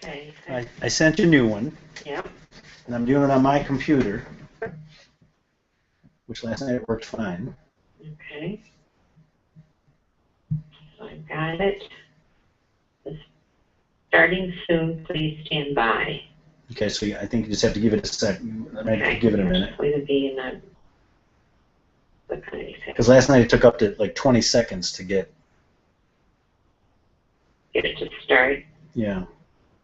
Okay. I sent you a new one, Yep. and I'm doing it on my computer, which last night worked fine. Okay. So I've got it. Starting soon, please stand by. Okay, so I think you just have to give it a second. I might have to Okay. give it a minute. It's going to be in the kind of Because last night it took up to like 20 seconds to get. get it to start. Yeah.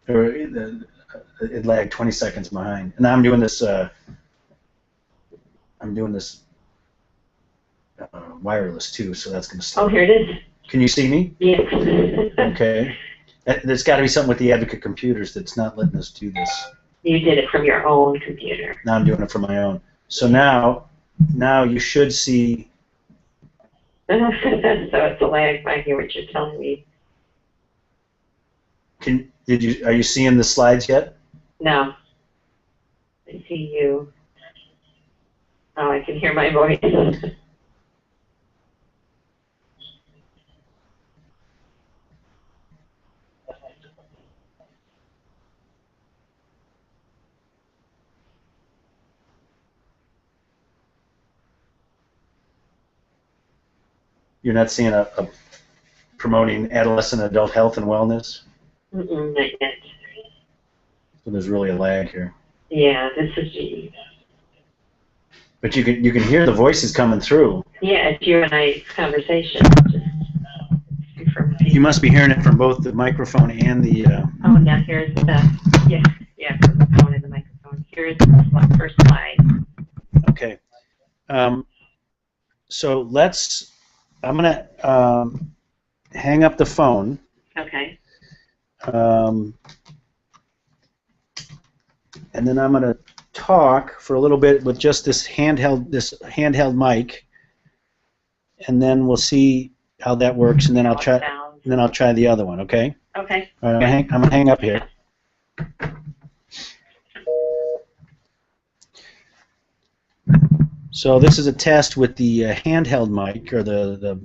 Or it lagged 20 seconds behind. And I'm doing this. Wireless too, so that's going to start. Oh, here it is. Can you see me? Yes. Okay. There's got to be something with the Advocate computers that's not letting us do this. You did it from your own computer. Now I'm doing it from my own. So now you should see. So it's a lag. I hear what you're telling me. Are you seeing the slides yet? No. I see you. Oh, I can hear my voice. You're not seeing a promoting adolescent adult health and wellness? Not yet. So there's really a lag here. Yeah, this is. But you can hear the voices coming through. Yeah, it's you and I's conversation. You must be hearing it from both the microphone and the. Oh, now here's the from the phone and the microphone. Here's the first slide. Okay. So I'm gonna hang up the phone. Okay. And then I'm gonna talk for a little bit with just this handheld mic, and then we'll see how that works, and then I'll try the other one. Okay. Okay. All right. I'm gonna hang up here. So this is a test with the handheld mic, or the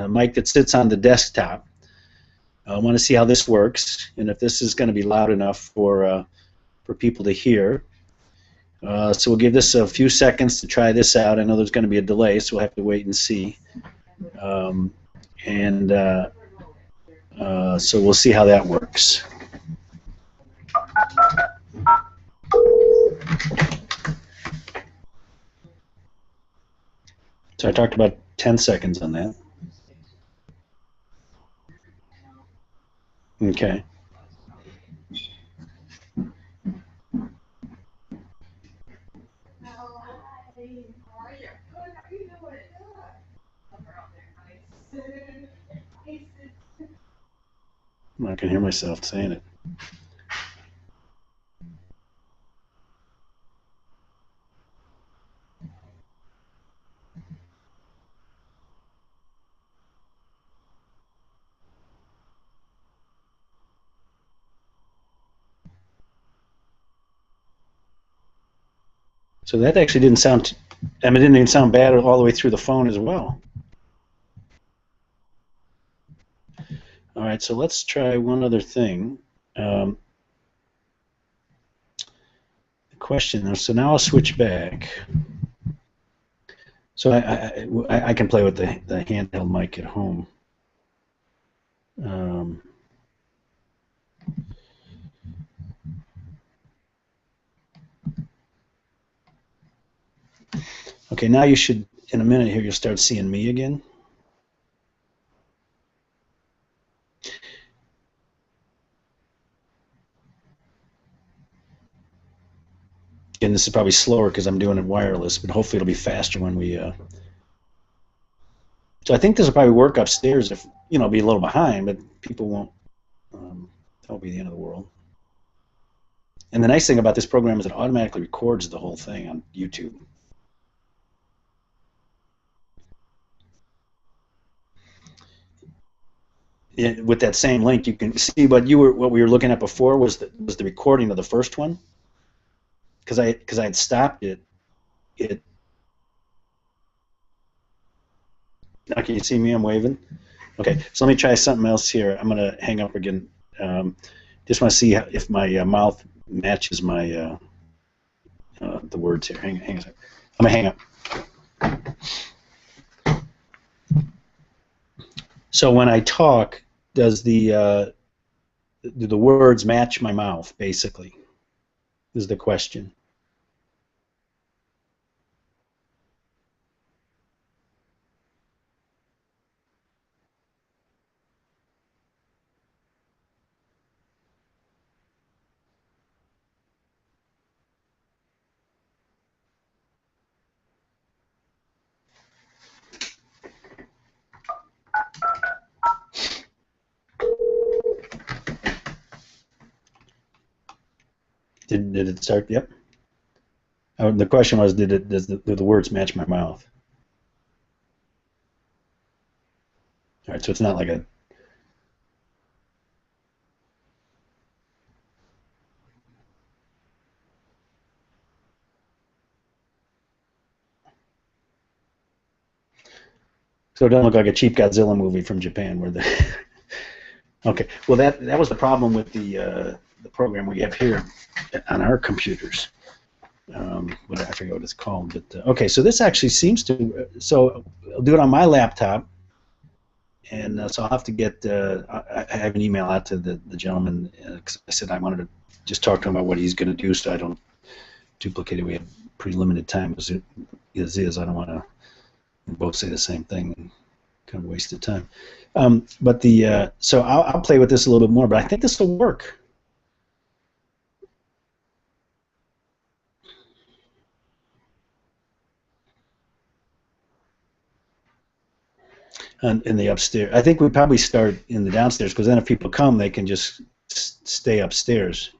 mic that sits on the desktop. I want to see how this works, and if this is going to be loud enough for people to hear. So we'll give this a few seconds to try this out. I know there's going to be a delay, so we'll have to wait and see. So we'll see how that works. So I talked about 10 seconds on that. Okay. I can hear myself saying it. So that actually didn't sound. It didn't even sound bad all the way through the phone as well. All right, so let's try one other thing. The question. So now I'll switch back. So I can play with the handheld mic at home. Okay, now you should, in a minute here, you'll start seeing me again. And this is probably slower because I'm doing it wireless, but hopefully it'll be faster when we. So I think this will probably work upstairs if, be a little behind, but people won't. That won't be the end of the world. And the nice thing about this program is it automatically records the whole thing on YouTube. With that same link, you can see what we were looking at before was the recording of the first one. Because I had stopped it. Now can you see me? I'm waving. Okay, so let me try something else here. I'm gonna hang up again, and Just want to see if my mouth matches my the words here. Hang on a second. I'm gonna hang up. So when I talk, does do the words match my mouth? Basically, is the question. Did it start? Yep. The question was, do the words match my mouth? All right, so it's not like a. So it doesn't look like a cheap Godzilla movie from Japan, where the. Okay, well that was the problem with the program we have here on our computers. What I forget what it's called, but okay. So this actually seems to. So I'll do it on my laptop, and so I'll have to get. I have an email out to the gentleman because I said I wanted to just talk to him about what he's going to do, so I don't duplicate it. We have pretty limited time as it is. I don't want to both say the same thing and kind of waste of time. But so I'll play with this a little bit more, but I think this will work. In the upstairs. I think we probably start in the downstairs because then if people come, they can just stay upstairs.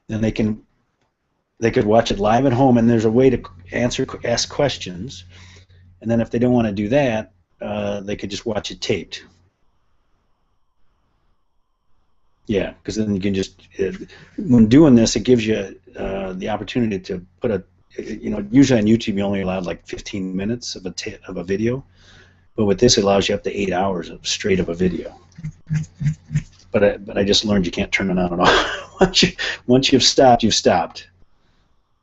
And they could watch it live at home, and there's a way to ask questions. And then if they don't want to do that, they could just watch it taped. Yeah, because then you can just when doing this, it gives you the opportunity to put usually on YouTube you only allowed like 15 minutes of a video, but with this it allows you up to 8 hours of straight of a video. But I just learned you can't turn it on and off. once you've stopped, you've stopped.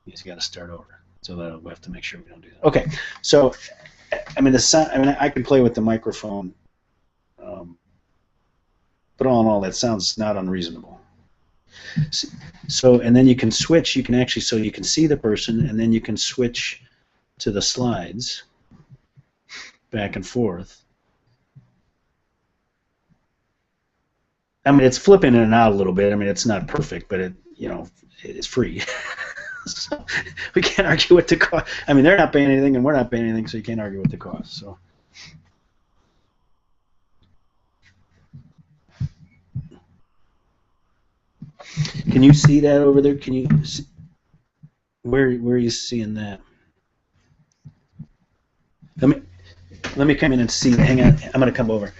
You just got to start over. So we have to make sure we don't do that. Okay, so I mean the sound. I mean I could play with the microphone, but all in all, that sounds not unreasonable. So and then you can switch. You can actually so you can see the person, and then you can switch to the slides back and forth. I mean, it's flipping in and out a little bit. I mean, it's not perfect, but it is free. So we can't argue with the cost. I mean, they're not paying anything, and we're not paying anything, so you can't argue with the cost. So. Can you see that over there? Can you see, where are you seeing that? Let me come in and see. Hang on, I'm gonna come over.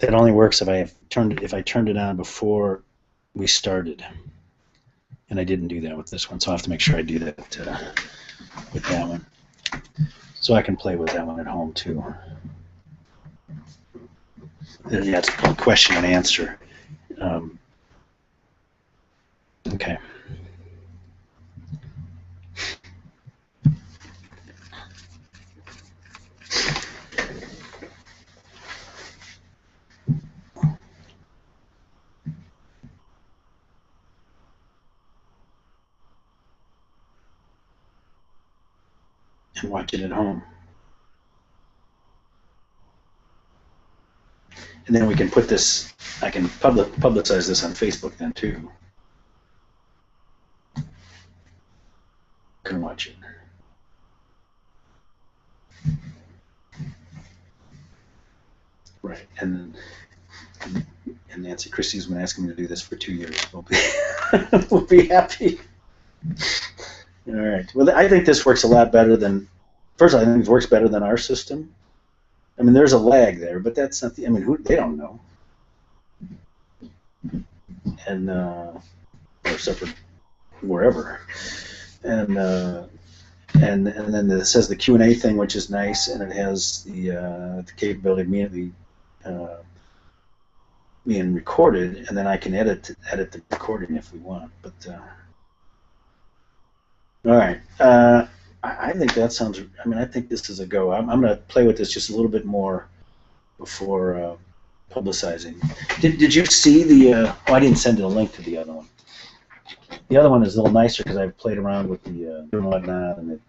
That only works if I turned it on before we started, and I didn't do that with this one, so I'll have to make sure I do that with that one, so I can play with that one at home too. That's a question and answer. Okay. And watch it at home. And then we can put this, I can publicize this on Facebook then too. Can watch it. Right, and Nancy Christie's been asking me to do this for 2 years. We'll be happy. All right. Well, I think this works a lot better than. First, I think it works better than our system. I mean, there's a lag there, but that's not the. I mean, they don't know. And or separate wherever, and then it says the Q&A thing, which is nice, and it has the capability of immediately being recorded, and then I can edit the recording if we want. But all right, I think that sounds. I mean, I think this is a go. I'm going to play with this just a little bit more before publicizing. Did you see the? Oh, I didn't send you a link to the other one. The other one is a little nicer because I've played around with the and whatnot, and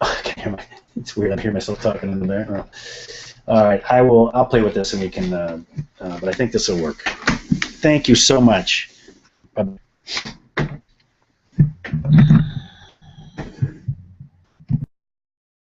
I can't hear it's weird. I hear myself talking in the background. All right, I'll play with this, and we can. But I think this will work. Thank you so much. Bye.